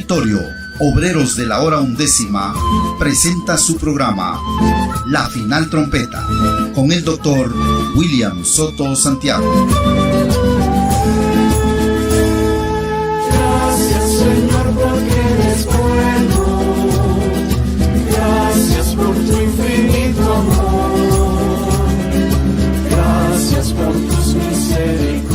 Territorio Obreros de la Hora Undécima presenta su programa La Final Trompeta con el doctor William Soto Santiago. Gracias, Señor, porque eres bueno. Gracias por tu infinito amor. Gracias por tus misericordias.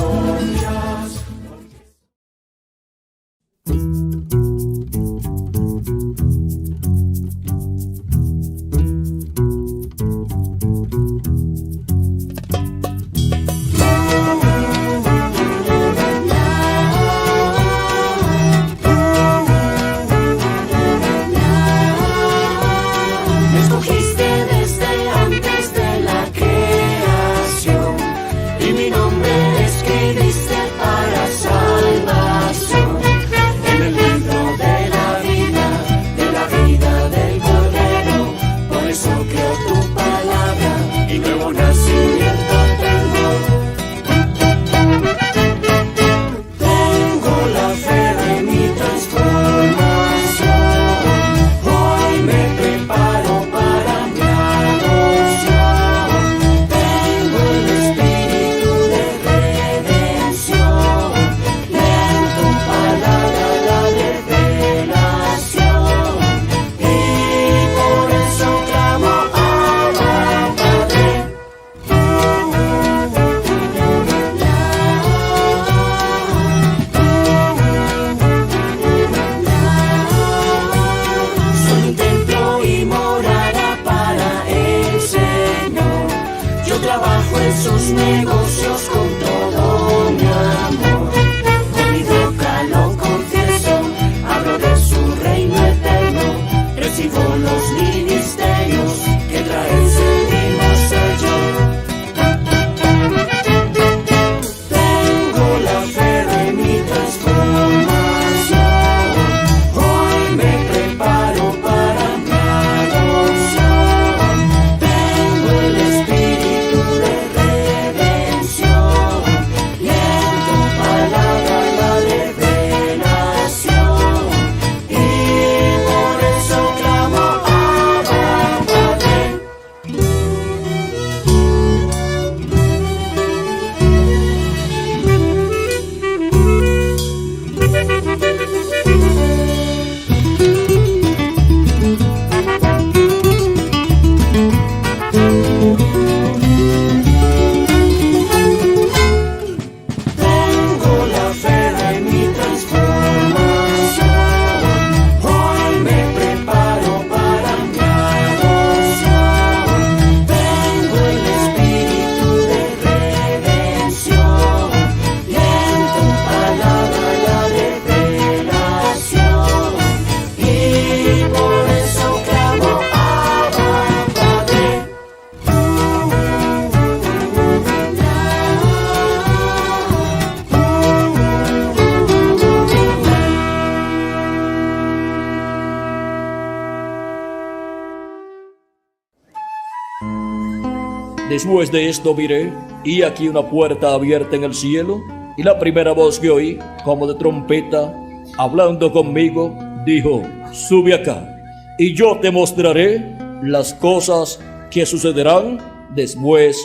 Después de esto miré, y aquí una puerta abierta en el cielo, y la primera voz que oí, como de trompeta, hablando conmigo, dijo: sube acá, y yo te mostraré las cosas que sucederán después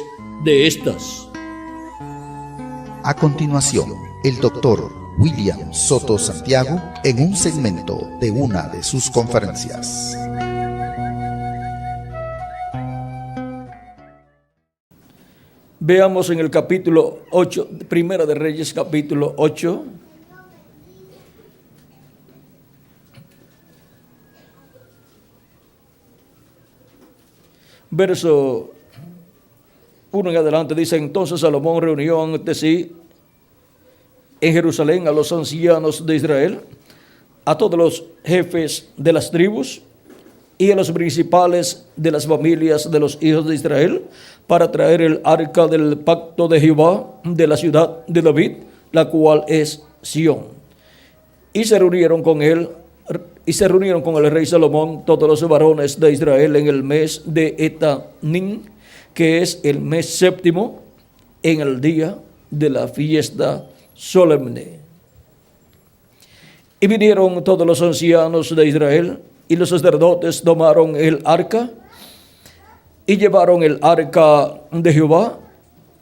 de estas. A continuación, el doctor William Soto Santiago en un segmento de una de sus conferencias. Veamos en el capítulo 8, Primera de Reyes, capítulo 8. Verso 1 en adelante dice: entonces Salomón reunió ante sí en Jerusalén a los ancianos de Israel, a todos los jefes de las tribus y a los principales de las familias de los hijos de Israel, para traer el arca del pacto de Jehová de la ciudad de David, la cual es Sión. Y se reunieron con el rey Salomón todos los varones de Israel en el mes de Etanín, que es el mes séptimo, en el día de la fiesta solemne. Y vinieron todos los ancianos de Israel, y los sacerdotes tomaron el arca, y llevaron el arca de Jehová,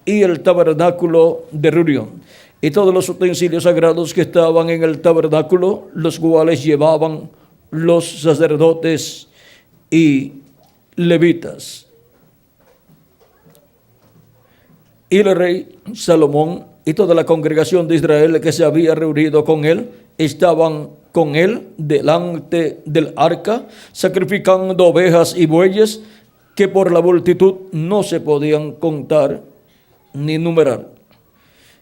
y el tabernáculo de reunión, y todos los utensilios sagrados que estaban en el tabernáculo, los cuales llevaban los sacerdotes y levitas. Y el rey Salomón y toda la congregación de Israel que se había reunido con él, estaban con él delante del arca, sacrificando ovejas y bueyes que por la multitud no se podían contar ni numerar.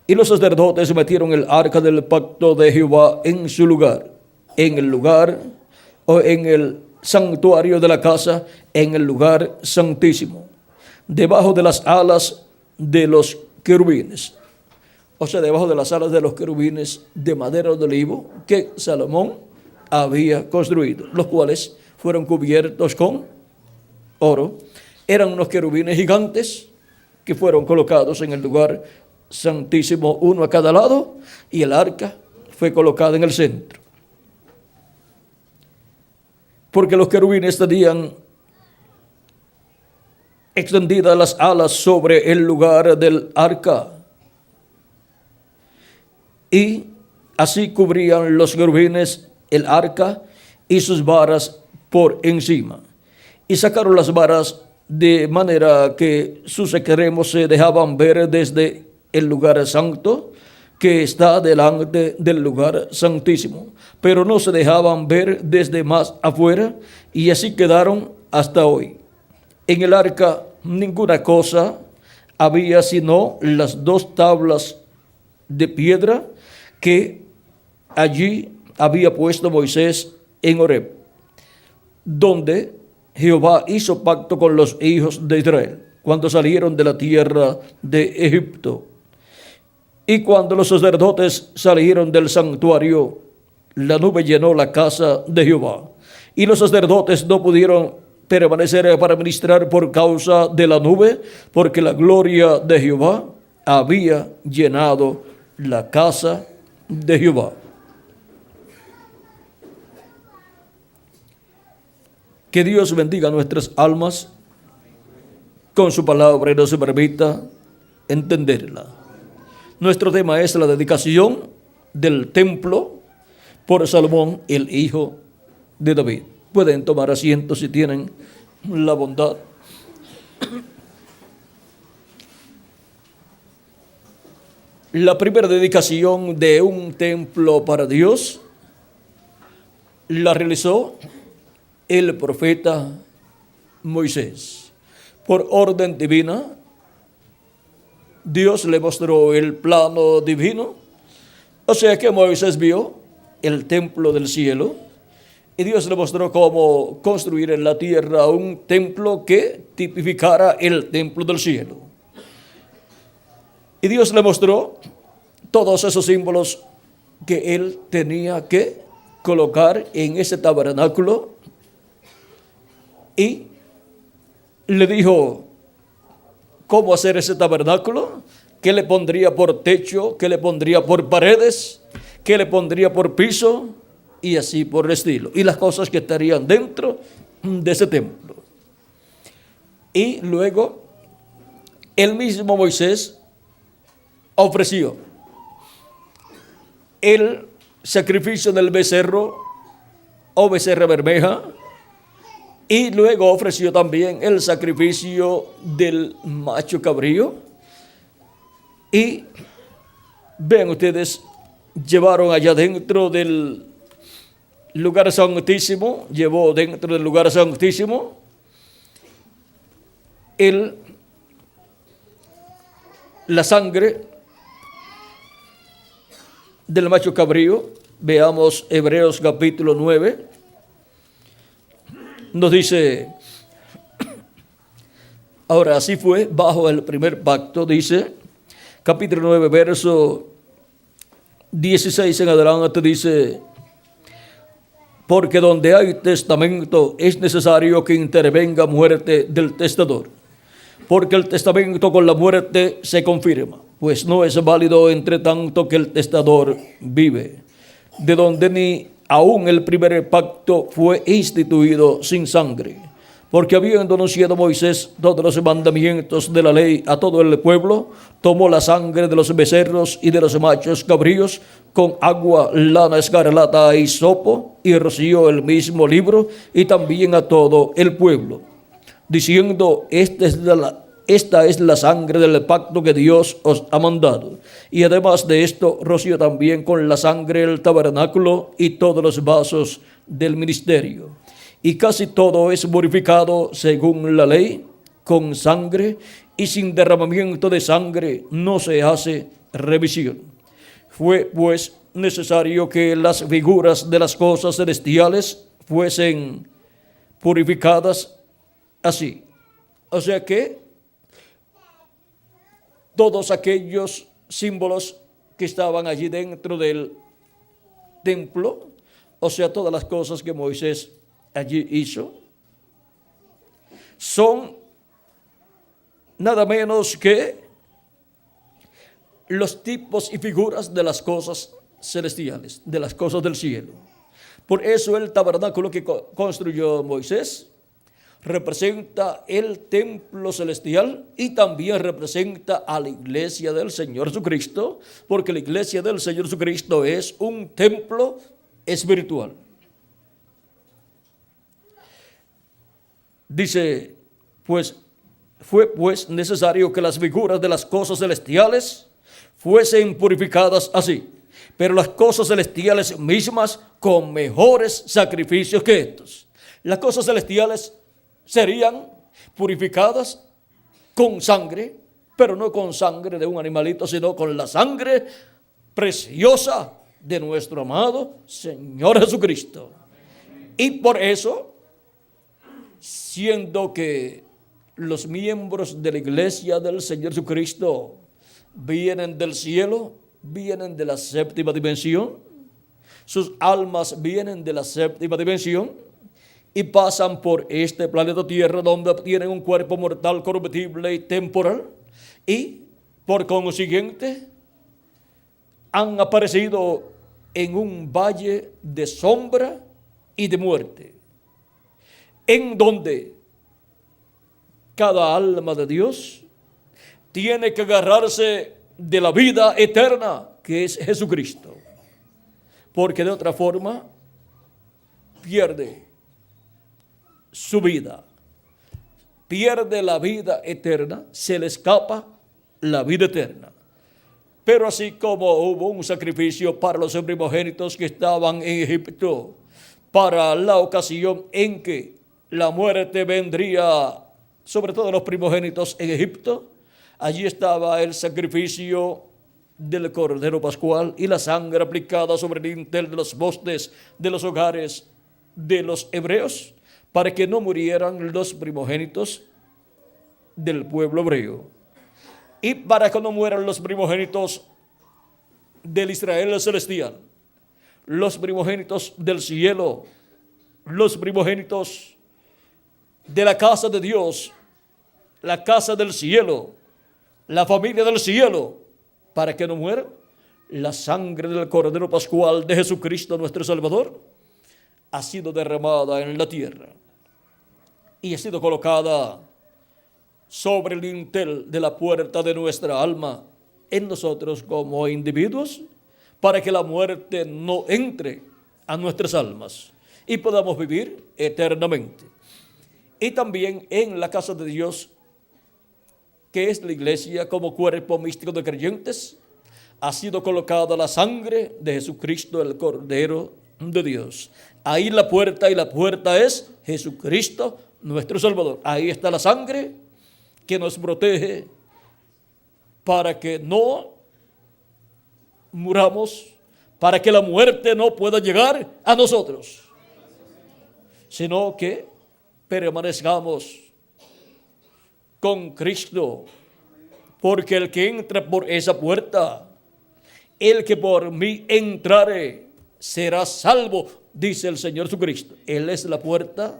Y los sacerdotes metieron el arca del pacto de Jehová en su lugar, en el lugar o en el santuario de la casa, en el lugar santísimo, debajo de las alas de los querubines. O sea, debajo de las alas de los querubines de madera de olivo que Salomón había construido, los cuales fueron cubiertos con oro. Eran unos querubines gigantes que fueron colocados en el lugar santísimo, uno a cada lado, y el arca fue colocada en el centro. Porque los querubines tenían extendidas las alas sobre el lugar del arca, y así cubrían los querubines el arca y sus varas por encima. Y sacaron las varas de manera que sus extremos se dejaban ver desde el lugar santo, que está delante del lugar santísimo, pero no se dejaban ver desde más afuera, y así quedaron hasta hoy. En el arca ninguna cosa había sino las dos tablas de piedra que allí había puesto Moisés en Horeb, donde Jehová hizo pacto con los hijos de Israel cuando salieron de la tierra de Egipto. Y cuando los sacerdotes salieron del santuario, la nube llenó la casa de Jehová, y los sacerdotes no pudieron permanecer para ministrar por causa de la nube, porque la gloria de Jehová había llenado la casa de Jehová. Que Dios bendiga nuestras almas con su palabra y nos permita entenderla. Nuestro tema es la dedicación del templo por Salomón, el hijo de David. Pueden tomar asiento si tienen la bondad. La primera dedicación de un templo para Dios la realizó el profeta Moisés. Por orden divina, Dios le mostró el plano divino. O sea que Moisés vio el templo del cielo, y Dios le mostró cómo construir en la tierra un templo que tipificara el templo del cielo. Y Dios le mostró todos esos símbolos que él tenía que colocar en ese tabernáculo, y le dijo cómo hacer ese tabernáculo, qué le pondría por techo, qué le pondría por paredes, qué le pondría por piso, y así por el estilo, y las cosas que estarían dentro de ese templo. Y luego el mismo Moisés ofreció el sacrificio del becerro o becerra bermeja, y luego ofreció también el sacrificio del macho cabrío. Y vean ustedes, llevaron allá dentro del lugar santísimo, llevó dentro del lugar santísimo la sangre del macho cabrío. Veamos Hebreos capítulo 9. Nos dice, ahora así fue bajo el primer pacto, dice, capítulo 9, verso 16 en adelante, dice, porque donde hay testamento es necesario que intervenga muerte del testador, porque el testamento con la muerte se confirma, pues no es válido entre tanto que el testador vive. de donde ni aún el primer pacto fue instituido sin sangre. Porque habiendo anunciado Moisés todos los mandamientos de la ley a todo el pueblo, tomó la sangre de los becerros y de los machos cabríos con agua, lana escarlata y hisopo, y roció el mismo libro y también a todo el pueblo, diciendo: esta es la sangre del pacto que Dios os ha mandado. Y además de esto, roció también con la sangre el tabernáculo y todos los vasos del ministerio. Y casi todo es purificado según la ley, con sangre, y sin derramamiento de sangre no se hace remisión. Fue pues necesario que las figuras de las cosas celestiales fuesen purificadas así. O sea que todos aquellos símbolos que estaban allí dentro del templo, o sea, todas las cosas que Moisés allí hizo, son nada menos que los tipos y figuras de las cosas celestiales, de las cosas del cielo. Por eso el tabernáculo que construyó Moisés representa el templo celestial y también representa a la iglesia del Señor Jesucristo, porque la iglesia del Señor Jesucristo es un templo espiritual. Dice, pues fue pues necesario que las figuras de las cosas celestiales fuesen purificadas así, pero las cosas celestiales mismas con mejores sacrificios que estos. Las cosas celestiales serían purificadas con sangre, pero no con sangre de un animalito, sino con la sangre preciosa de nuestro amado Señor Jesucristo. Y por eso, siendo que los miembros de la iglesia del Señor Jesucristo vienen del cielo, vienen de la séptima dimensión, sus almas vienen de la séptima dimensión y pasan por este planeta Tierra, donde tienen un cuerpo mortal, corruptible y temporal, y por consiguiente han aparecido en un valle de sombra y de muerte, en donde cada alma de Dios tiene que agarrarse de la vida eterna que es Jesucristo, porque de otra forma pierde su vida, pierde la vida eterna, se le escapa la vida eterna. Pero así como hubo un sacrificio para los primogénitos que estaban en Egipto, para la ocasión en que la muerte vendría sobre todo los primogénitos en Egipto, allí estaba el sacrificio del Cordero Pascual y la sangre aplicada sobre el dintel de los postes de los hogares de los hebreos, para que no murieran los primogénitos del pueblo hebreo. Y para que no mueran los primogénitos del Israel celestial, los primogénitos del cielo, los primogénitos de la casa de Dios, la casa del cielo, la familia del cielo, para que no mueran, la sangre del Cordero Pascual de Jesucristo nuestro Salvador ha sido derramada en la tierra y ha sido colocada sobre el dintel de la puerta de nuestra alma en nosotros como individuos, para que la muerte no entre a nuestras almas y podamos vivir eternamente. Y también en la casa de Dios, que es la iglesia como cuerpo místico de creyentes, ha sido colocada la sangre de Jesucristo, el Cordero de Dios. Ahí la puerta, y la puerta es Jesucristo, nuestro Salvador. Ahí está la sangre que nos protege para que no muramos, para que la muerte no pueda llegar a nosotros, sino que permanezcamos con Cristo, porque el que entra por esa puerta, el que por mí entrare, será salvo, dice el Señor Jesucristo. Él es la puerta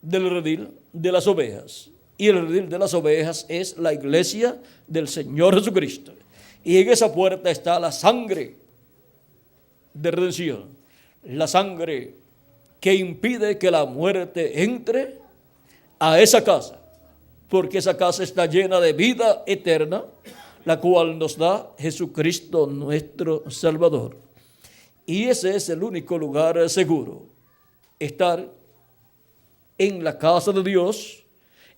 del redil de las ovejas, y el redil de las ovejas es la iglesia del Señor Jesucristo, y en esa puerta está la sangre de redención. La sangre que impide que la muerte entre a esa casa, porque esa casa está llena de vida eterna, la cual nos da Jesucristo nuestro Salvador. Y ese es el único lugar seguro, estar en la casa de Dios,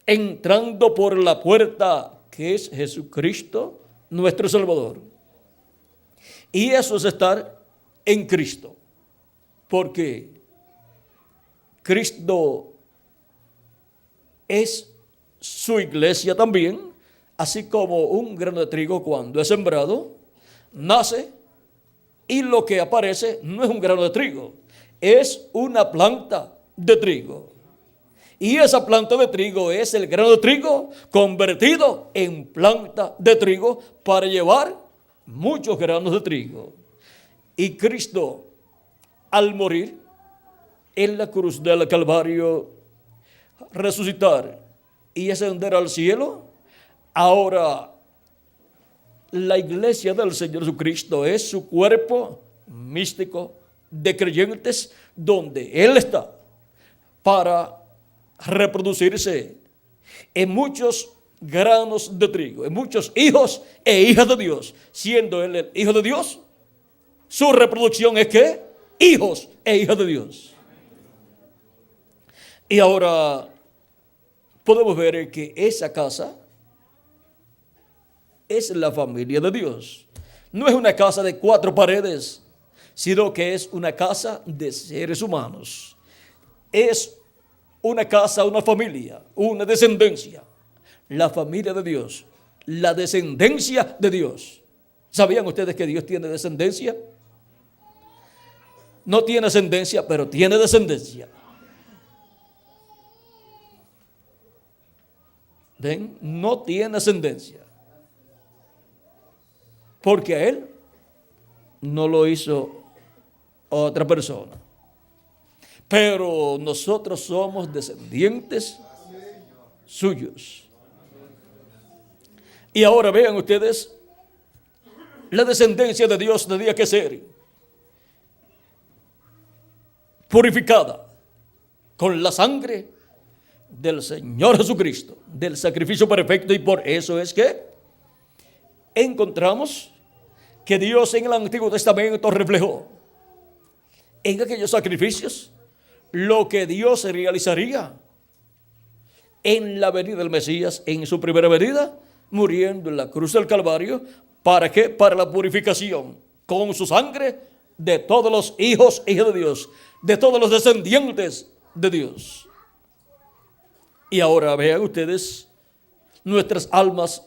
entrando por la puerta que es Jesucristo nuestro Salvador. Y eso es estar en Cristo, porque Cristo es su iglesia también, así como un grano de trigo cuando es sembrado, nace y lo que aparece no es un grano de trigo, es una planta de trigo. Y esa planta de trigo es el grano de trigo convertido en planta de trigo para llevar muchos granos de trigo. Y Cristo, al morir en la cruz del Calvario, resucitar y ascender al cielo, ahora la iglesia del Señor Jesucristo es su cuerpo místico de creyentes donde Él está para reproducirse en muchos granos de trigo, en muchos hijos e hijas de Dios. Siendo Él el Hijo de Dios, su reproducción es ¿qué? Hijos e hijas de Dios. Y ahora podemos ver que esa casa es la familia de Dios. No es una casa de 4 paredes, sino que es una casa de seres humanos. Es una casa, una familia, una descendencia. La familia de Dios, la descendencia de Dios. ¿Sabían ustedes que Dios tiene descendencia? No tiene ascendencia, pero tiene descendencia. ¿Ven? No tiene ascendencia. Porque a Él no lo hizo otra persona. Pero nosotros somos descendientes suyos. Y ahora vean ustedes, la descendencia de Dios tenía que ser purificada con la sangre del Señor Jesucristo, del sacrificio perfecto. Y por eso es que encontramos que Dios en el Antiguo Testamento reflejó en aquellos sacrificios lo que Dios realizaría en la venida del Mesías, en su primera venida, muriendo en la cruz del Calvario. ¿Para qué? Para la purificación con su sangre de todos los hijos e hijas de Dios, de todos los descendientes de Dios. Y ahora vean ustedes, nuestras almas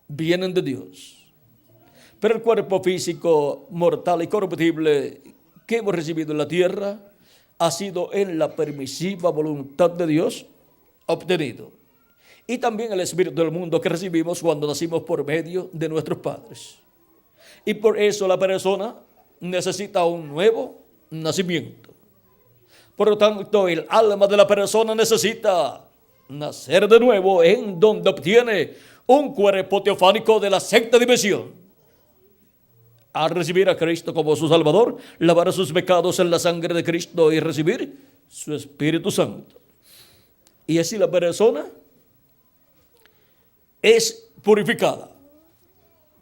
vienen de Dios, pero el cuerpo físico mortal y corruptible que hemos recibido en la tierra ha sido en la permisiva voluntad de Dios obtenido. Y también el espíritu del mundo que recibimos cuando nacimos por medio de nuestros padres. Y por eso la persona necesita un nuevo nacimiento. Por lo tanto, el alma de la persona necesita nacer de nuevo, en donde obtiene un cuerpo teofánico de la sexta dimensión. Al recibir a Cristo como su Salvador, lavar sus pecados en la sangre de Cristo y recibir su Espíritu Santo. Y así la persona es purificada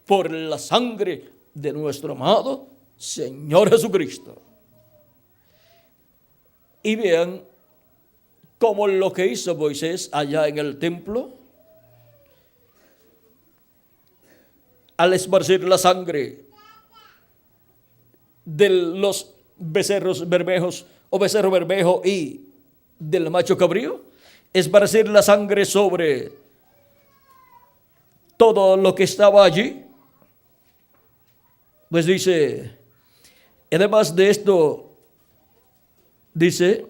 por la sangre de nuestro amado Señor Jesucristo. Y vean cómo lo que hizo Moisés allá en el templo, al esparcir la sangre de los becerros bermejos o becerro bermejo y del macho cabrío, esparcir la sangre sobre todo lo que estaba allí. Pues dice, además de esto, dice,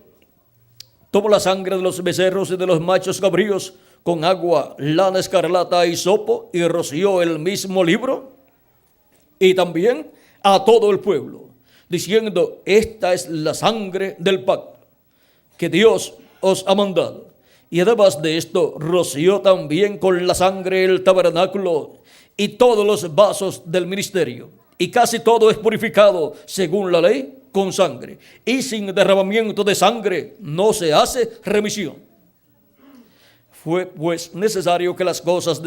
tomó la sangre de los becerros y de los machos cabríos con agua, lana escarlata y hisopo, y roció el mismo libro, y también a todo el pueblo, diciendo, esta es la sangre del pacto que Dios os ha mandado. Y además de esto, roció también con la sangre el tabernáculo y todos los vasos del ministerio, Y casi todo es purificado según la ley con sangre. Y sin derramamiento de sangre no se hace remisión. Fue pues necesario que las cosas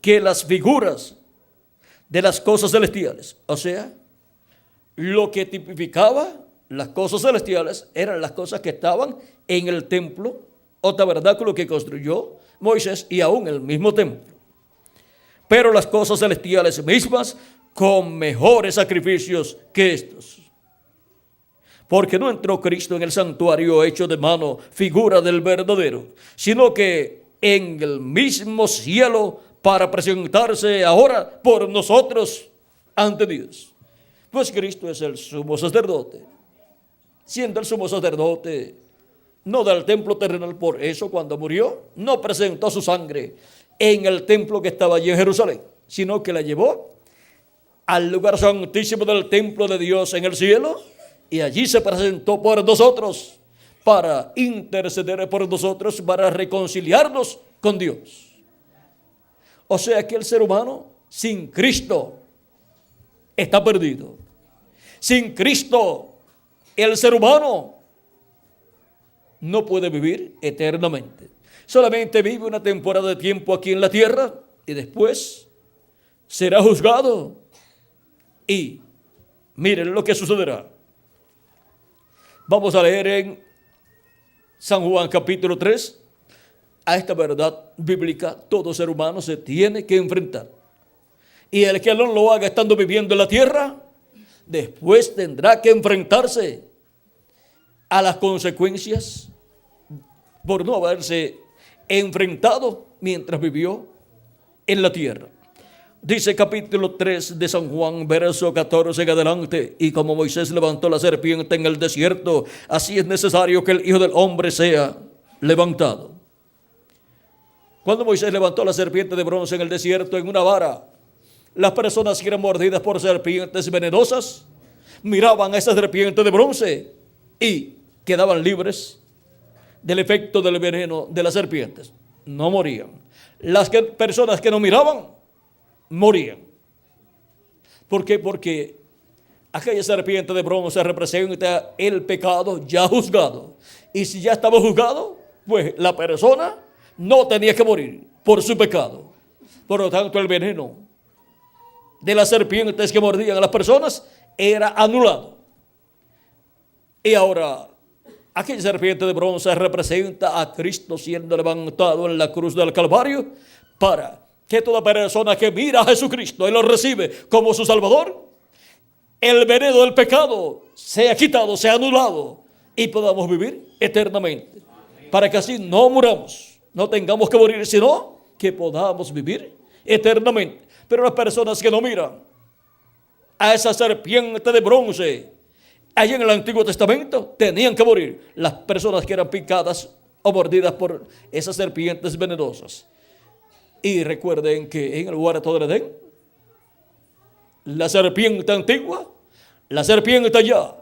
las figuras de las cosas celestiales, o sea, lo que tipificaba las cosas celestiales eran las cosas que estaban en el templo o tabernáculo que construyó Moisés y aún el mismo templo. Pero las cosas celestiales mismas con mejores sacrificios que estos. Porque no entró Cristo en el santuario hecho de mano, figura del verdadero, sino que en el mismo cielo para presentarse ahora por nosotros ante Dios. Pues Cristo es el sumo sacerdote. Siendo el sumo sacerdote, no del templo terrenal, por eso cuando murió, no presentó su sangre en el templo que estaba allí en Jerusalén, sino que la llevó al lugar santísimo del templo de Dios en el cielo, y allí se presentó por nosotros para interceder por nosotros, para reconciliarnos con Dios. O sea que el ser humano sin Cristo está perdido. Sin Cristo el ser humano no puede vivir eternamente. Solamente vive una temporada de tiempo aquí en la tierra y después será juzgado. Y miren lo que sucederá. Vamos a leer en San Juan capítulo 3. A esta verdad bíblica todo ser humano se tiene que enfrentar. Y el que no lo haga estando viviendo en la tierra, después tendrá que enfrentarse a las consecuencias por no haberse enfrentado mientras vivió en la tierra. Dice capítulo 3 de San Juan, verso 14 en adelante: y como Moisés levantó la serpiente en el desierto, así es necesario que el Hijo del Hombre sea levantado. Cuando Moisés levantó la serpiente de bronce en el desierto en una vara, las personas que eran mordidas por serpientes venenosas miraban a esa serpiente de bronce y quedaban libres del efecto del veneno de las serpientes. No morían. Las personas que no miraban morían. ¿Por qué? Porque aquella serpiente de bronce representa el pecado ya juzgado. Y si ya estaba juzgado, pues la persona no tenía que morir por su pecado. Por lo tanto, el veneno de las serpientes que mordían a las personas era anulado. Y ahora, aquella serpiente de bronce representa a Cristo siendo levantado en la cruz del Calvario para que toda persona que mira a Jesucristo y lo recibe como su Salvador, el veneno del pecado sea quitado, sea anulado y podamos vivir eternamente. Para que así no muramos, no tengamos que morir, sino que podamos vivir eternamente. Pero las personas que no miran a esa serpiente de bronce, allí en el Antiguo Testamento, tenían que morir. Las personas que eran picadas o mordidas por esas serpientes venenosas. Y recuerden que en el huerto del Edén, la serpiente antigua, la serpiente ya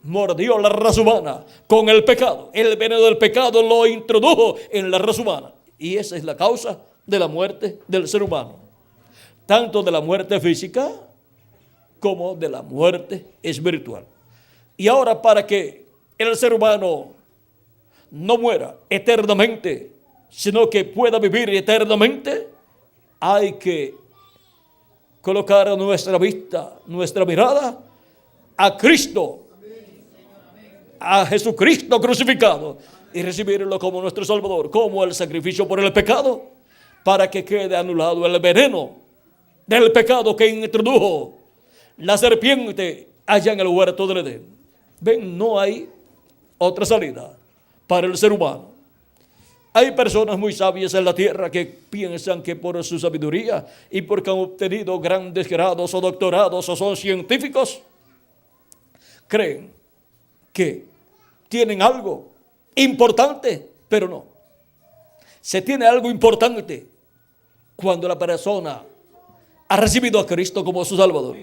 mordió la raza humana con el pecado. El veneno del pecado lo introdujo en la raza humana. Y esa es la causa de la muerte del ser humano. Tanto de la muerte física como de la muerte espiritual. Y ahora, para que el ser humano no muera eternamente, sino que pueda vivir eternamente, hay que colocar nuestra vista, nuestra mirada a Cristo, a Jesucristo crucificado, y recibirlo como nuestro Salvador, como el sacrificio por el pecado, para que quede anulado el veneno del pecado que introdujo la serpiente allá en el huerto del Edén. Ven, no hay otra salida para el ser humano. Hay personas muy sabias en la tierra que piensan que por su sabiduría y porque han obtenido grandes grados o doctorados o son científicos, creen que tienen algo importante, pero no. Se tiene algo importante cuando la persona ha recibido a Cristo como su Salvador.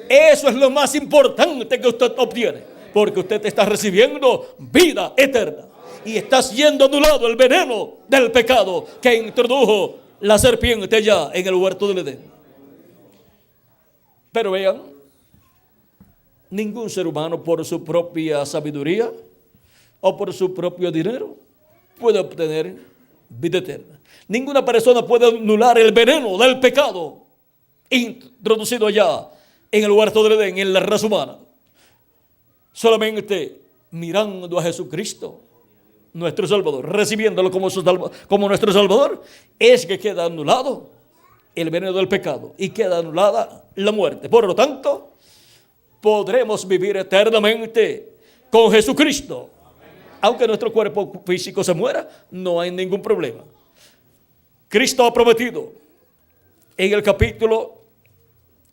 Eso es lo más importante que usted obtiene, porque usted está recibiendo vida eterna y está siendo anulado el veneno del pecado que introdujo la serpiente allá en el huerto del Edén. Pero vean, ningún ser humano por su propia sabiduría o por su propio dinero puede obtener vida eterna. Ninguna persona puede anular el veneno del pecado introducido allá en el huerto del Edén, en la raza humana. Solamente mirando a Jesucristo, nuestro Salvador, recibiéndolo como nuestro Salvador, es que queda anulado el veneno del pecado y queda anulada la muerte. Por lo tanto, podremos vivir eternamente con Jesucristo. Aunque nuestro cuerpo físico se muera, no hay ningún problema. Cristo ha prometido en el capítulo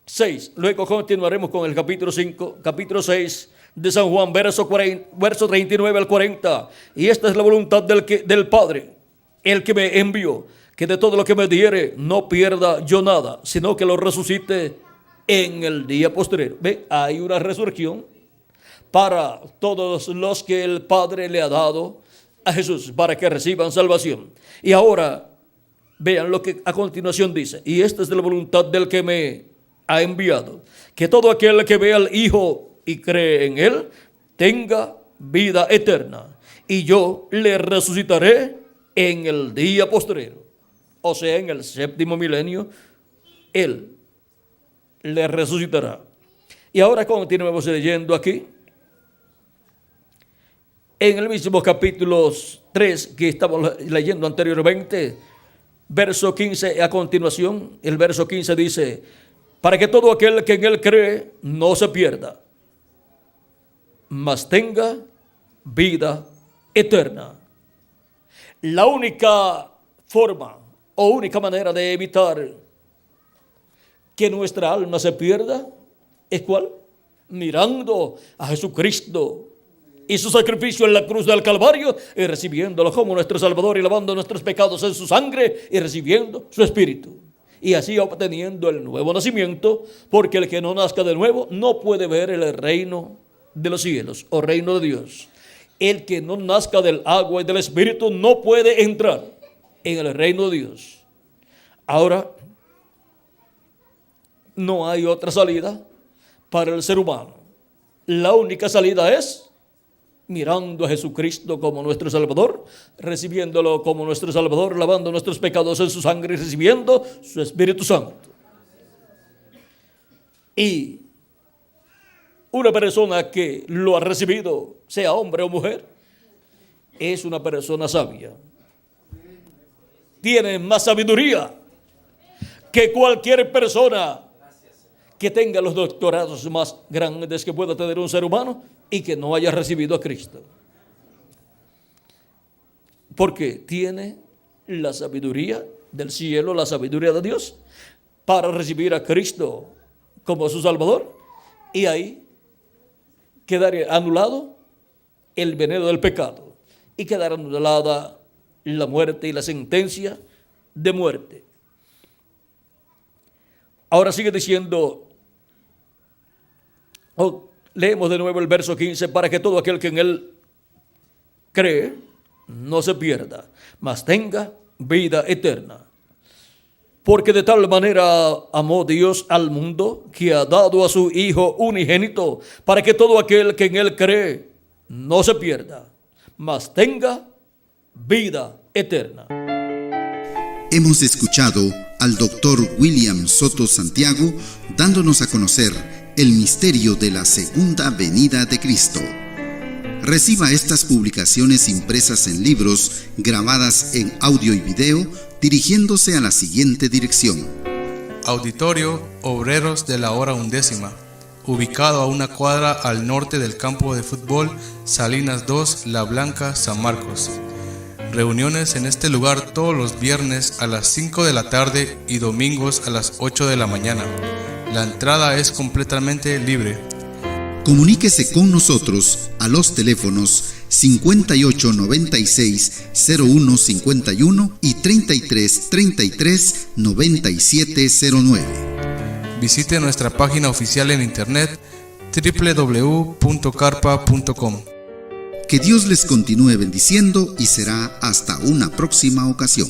6, luego continuaremos con el capítulo 5, capítulo 6 de San Juan, verso 39 al 40. Y esta es la voluntad del Padre, el que me envió, que de todo lo que me diere no pierda yo nada, sino que lo resucite en el día posterior. ¿Ve? Hay una resurrección para todos los que el Padre le ha dado a Jesús, para que reciban salvación. Y ahora vean lo que a continuación dice: y esta es la voluntad del que me ha enviado, que todo aquel que ve al Hijo y cree en Él tenga vida eterna, y yo le resucitaré en el día postrero. O sea, en el séptimo milenio, Él le resucitará. Y ahora continuemos leyendo aquí, en el mismo capítulo 3 que estamos leyendo anteriormente, verso 15 a continuación. El verso 15 dice: para que todo aquel que en Él cree no se pierda, mas tenga vida eterna. La única forma o única manera de evitar que nuestra alma se pierda es ¿cuál? Mirando a Jesucristo y su sacrificio en la cruz del Calvario, y recibiéndolo como nuestro Salvador, y lavando nuestros pecados en su sangre, y recibiendo su Espíritu, y así obteniendo el nuevo nacimiento, porque el que no nazca de nuevo no puede ver el reino de los cielos o reino de Dios. El que no nazca del agua y del Espíritu no puede entrar en el reino de Dios. Ahora, no hay otra salida para el ser humano. La única salida es mirando a Jesucristo como nuestro Salvador, recibiéndolo como nuestro Salvador, lavando nuestros pecados en su sangre y recibiendo su Espíritu Santo. Y una persona que lo ha recibido, sea hombre o mujer, es una persona sabia. Tiene más sabiduría que cualquier persona que tenga los doctorados más grandes que pueda tener un ser humano y que no haya recibido a Cristo. Porque tiene la sabiduría del cielo, la sabiduría de Dios, para recibir a Cristo como su Salvador, y ahí quedaría anulado el veneno del pecado y quedará anulada la muerte y la sentencia de muerte. Ahora sigue diciendo, leemos de nuevo el verso 15: para que todo aquel que en Él cree no se pierda, mas tenga vida eterna. Porque de tal manera amó Dios al mundo, que ha dado a su Hijo unigénito, para que todo aquel que en Él cree no se pierda, mas tenga vida eterna. Hemos escuchado al doctor William Soto Santiago dándonos a conocer el misterio de la segunda venida de Cristo. Reciba estas publicaciones impresas en libros, grabadas en audio y video, dirigiéndose a la siguiente dirección: Auditorio Obreros de la Hora Undécima, ubicado a una cuadra al norte del campo de fútbol Salinas 2, La Blanca, San Marcos. Reuniones en este lugar todos los viernes a las 5 de la tarde y domingos a las 8 de la mañana. La entrada es completamente libre. Comuníquese con nosotros a los teléfonos 5896-0151 y 3333-9709. Visite nuestra página oficial en internet www.carpa.com. Que Dios les continúe bendiciendo y será hasta una próxima ocasión.